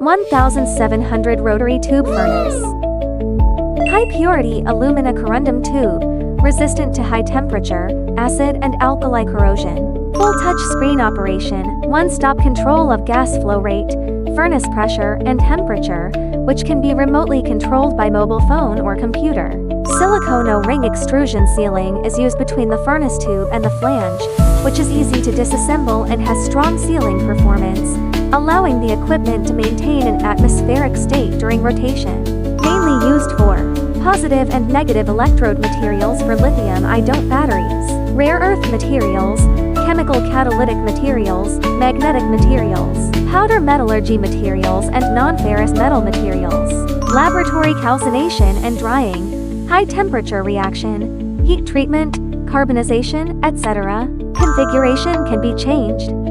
1700 rotary tube furnace. High purity alumina corundum tube, resistant to high temperature, acid and alkali corrosion. Full touch screen operation, one-stop control of gas flow rate, furnace pressure and temperature, which can be remotely controlled by mobile phone or computer. Silicone O-ring extrusion sealing is used between the furnace tube and the flange, which is easy to disassemble and has strong sealing performance, allowing the equipment to maintain an atmospheric state during rotation. Mainly used for positive and negative electrode materials for lithium-ion batteries, rare earth materials, chemical catalytic materials, magnetic materials, powder metallurgy materials and non-ferrous metal materials, laboratory calcination and drying, high temperature reaction, heat treatment, carbonization, etc. Configuration can be changed.